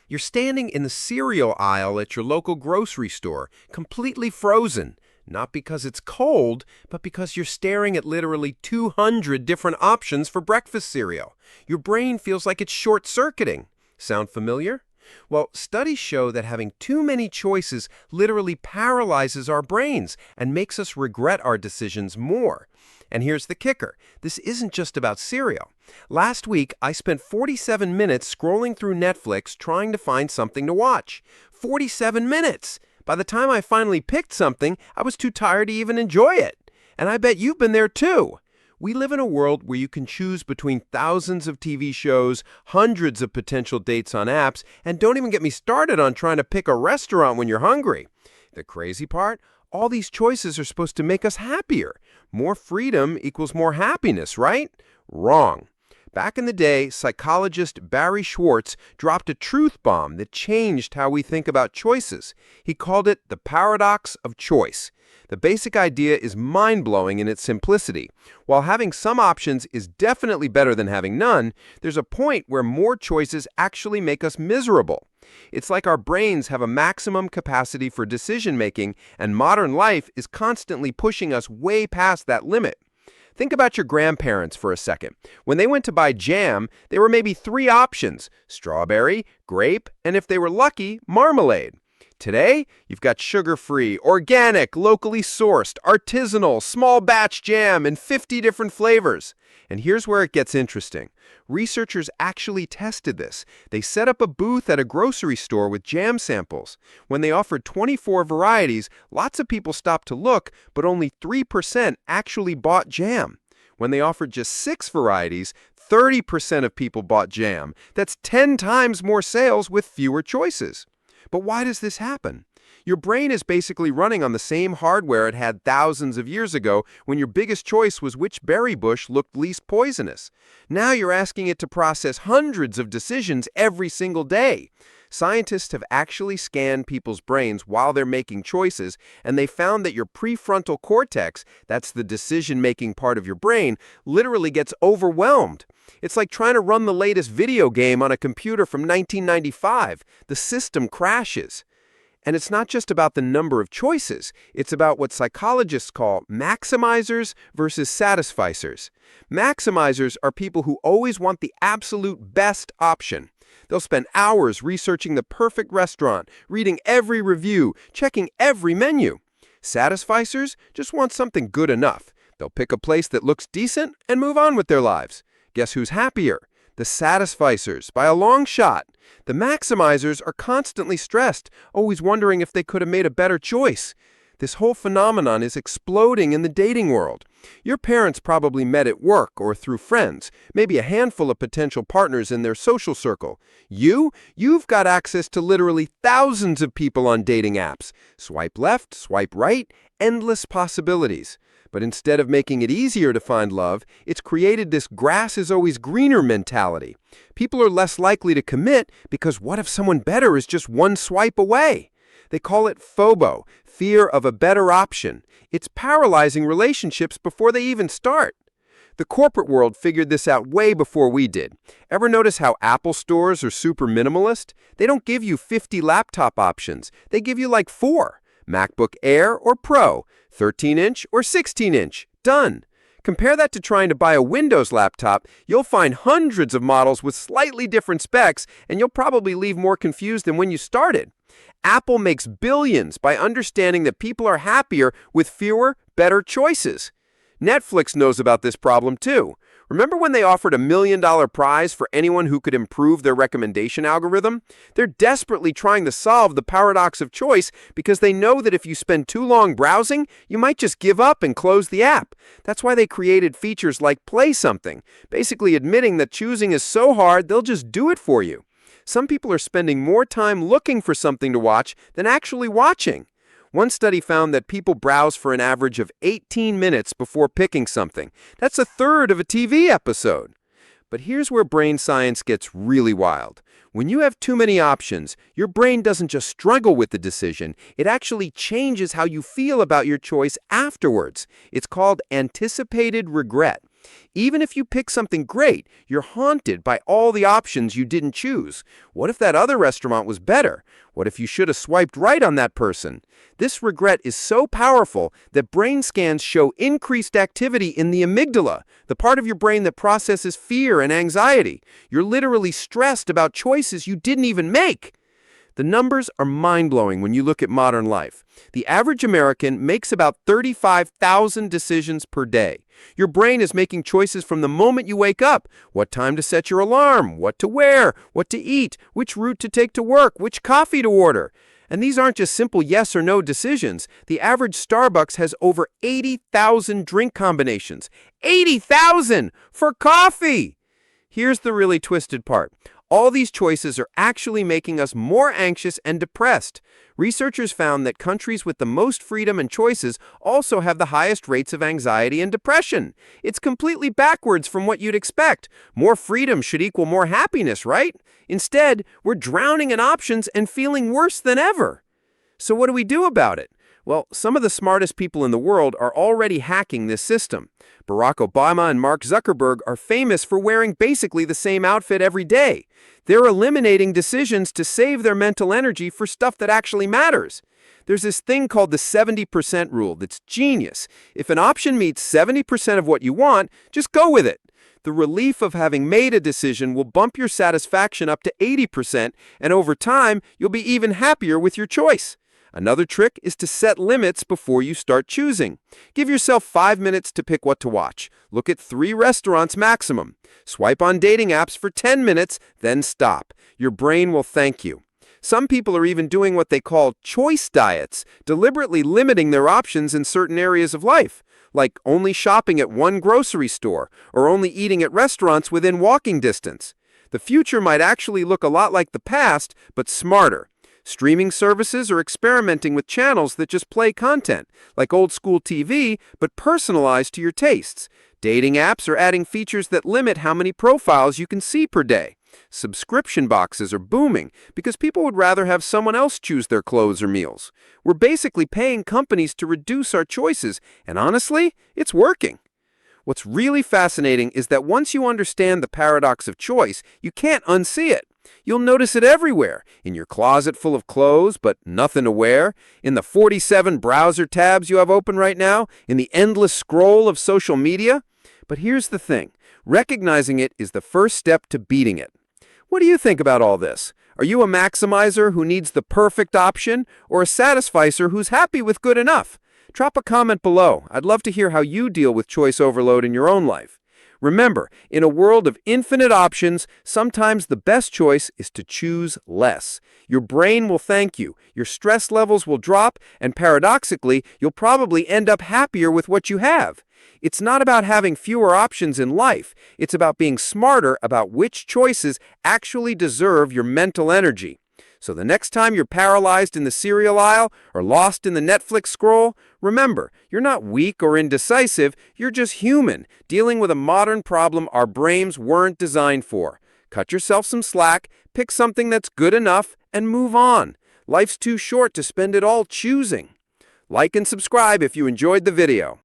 You're standing in the cereal aisle at your local grocery store, completely frozen, not because it's cold, but because you're staring at literally 200 different options for breakfast cereal. Your brain feels like it's short-circuiting. Sound familiar? Well, studies show that having too many choices literally paralyzes our brains and makes us regret our decisions more. And here's the kicker. This isn't just about cereal. Last week, I spent 47 minutes scrolling through Netflix trying to find something to watch. 47 minutes! By the time I finally picked something, I was too tired to even enjoy it. And I bet you've been there too. We live in a world where you can choose between thousands of TV shows, hundreds of potential dates on apps, and don't even get me started on trying to pick a restaurant when you're hungry. The crazy part? All these choices are supposed to make us happier. More freedom equals more happiness, right? Wrong. Back in the day, psychologist Barry Schwartz dropped a truth bomb that changed how we think about choices. He called it the paradox of choice. The basic idea is mind-blowing in its simplicity. While having some options is definitely better than having none, there's a point where more choices actually make us miserable. It's like our brains have a maximum capacity for decision-making, and modern life is constantly pushing us way past that limit. Think about your grandparents for a second. When they went to buy jam, there were maybe 3 options: strawberry, grape, and if they were lucky, marmalade. Today, you've got sugar-free, organic, locally sourced, artisanal, small batch jam in 50 different flavors. And here's where it gets interesting. Researchers actually tested this. They set up a booth at a grocery store with jam samples. When they offered 24 varieties, lots of people stopped to look, but only 3% actually bought jam. When they offered just 6 varieties, 30% of people bought jam. That's 10 times more sales with fewer choices. But why does this happen? Your brain is basically running on the same hardware it had thousands of years ago when your biggest choice was which berry bush looked least poisonous. Now you're asking it to process hundreds of decisions every single day. Scientists have actually scanned people's brains while they're making choices, and they found that your prefrontal cortex, that's the decision-making part of your brain, literally gets overwhelmed. It's like trying to run the latest video game on a computer from 1995. The system crashes. And it's not just about the number of choices. It's about what psychologists call maximizers versus satisficers. Maximizers are people who always want the absolute best option. They'll spend hours researching the perfect restaurant, reading every review, checking every menu. Satisficers just want something good enough. They'll pick a place that looks decent and move on with their lives. Guess who's happier? The satisficers, by a long shot. The maximizers are constantly stressed, always wondering if they could have made a better choice. This whole phenomenon is exploding in the dating world. Your parents probably met at work or through friends, maybe a handful of potential partners in their social circle. You've got access to literally thousands of people on dating apps. Swipe left, swipe right, endless possibilities. But instead of making it easier to find love, it's created this grass is always greener mentality. People are less likely to commit because what if someone better is just one swipe away? They call it FOBO, fear of a better option. It's paralyzing relationships before they even start. The corporate world figured this out way before we did. Ever notice how Apple stores are super minimalist? They don't give you 50 laptop options. They give you like 4. MacBook Air or Pro, 13-inch or 16-inch. Done. Compare that to trying to buy a Windows laptop. You'll find hundreds of models with slightly different specs, and you'll probably leave more confused than when you started. Apple makes billions by understanding that people are happier with fewer, better choices. Netflix knows about this problem too. Remember when they offered $1 million prize for anyone who could improve their recommendation algorithm? They're desperately trying to solve the paradox of choice because they know that if you spend too long browsing, you might just give up and close the app. That's why they created features like Play Something, basically admitting that choosing is so hard they'll just do it for you. Some people are spending more time looking for something to watch than actually watching. One study found that people browse for an average of 18 minutes before picking something. That's a third of a TV episode. But here's where brain science gets really wild. When you have too many options, your brain doesn't just struggle with the decision, it actually changes how you feel about your choice afterwards. It's called anticipated regret. Even if you pick something great, you're haunted by all the options you didn't choose. What if that other restaurant was better? What if you should have swiped right on that person? This regret is so powerful that brain scans show increased activity in the amygdala, the part of your brain that processes fear and anxiety. You're literally stressed about choices you didn't even make. The numbers are mind-blowing when you look at modern life. The average American makes about 35,000 decisions per day. Your brain is making choices from the moment you wake up. What time to set your alarm, what to wear, what to eat, which route to take to work, which coffee to order. And these aren't just simple yes or no decisions. The average Starbucks has over 80,000 drink combinations. 80,000 for coffee! Here's the really twisted part. All these choices are actually making us more anxious and depressed. Researchers found that countries with the most freedom and choices also have the highest rates of anxiety and depression. It's completely backwards from what you'd expect. More freedom should equal more happiness, right? Instead, we're drowning in options and feeling worse than ever. So what do we do about it? Well, some of the smartest people in the world are already hacking this system. Barack Obama and Mark Zuckerberg are famous for wearing basically the same outfit every day. They're eliminating decisions to save their mental energy for stuff that actually matters. There's this thing called the 70% rule that's genius. If an option meets 70% of what you want, just go with it. The relief of having made a decision will bump your satisfaction up to 80%, and over time, you'll be even happier with your choice. Another trick is to set limits before you start choosing. Give yourself 5 minutes to pick what to watch. Look at 3 restaurants maximum. Swipe on dating apps for 10 minutes, then stop. Your brain will thank you. Some people are even doing what they call choice diets, deliberately limiting their options in certain areas of life, like only shopping at one grocery store or only eating at restaurants within walking distance. The future might actually look a lot like the past, but smarter. Streaming services are experimenting with channels that just play content, like old-school TV, but personalized to your tastes. Dating apps are adding features that limit how many profiles you can see per day. Subscription boxes are booming because people would rather have someone else choose their clothes or meals. We're basically paying companies to reduce our choices, and honestly, it's working. What's really fascinating is that once you understand the paradox of choice, you can't unsee it. You'll notice it everywhere, in your closet full of clothes but nothing to wear, in the 47 browser tabs you have open right now, in the endless scroll of social media. But here's the thing, recognizing it is the first step to beating it. What do you think about all this? Are you a maximizer who needs the perfect option, or a satisficer who's happy with good enough? Drop a comment below. I'd love to hear how you deal with choice overload in your own life. Remember, in a world of infinite options, sometimes the best choice is to choose less. Your brain will thank you, your stress levels will drop, and paradoxically, you'll probably end up happier with what you have. It's not about having fewer options in life. It's about being smarter about which choices actually deserve your mental energy. So the next time you're paralyzed in the cereal aisle or lost in the Netflix scroll, remember, you're not weak or indecisive, you're just human, dealing with a modern problem our brains weren't designed for. Cut yourself some slack, pick something that's good enough, and move on. Life's too short to spend it all choosing. Like and subscribe if you enjoyed the video.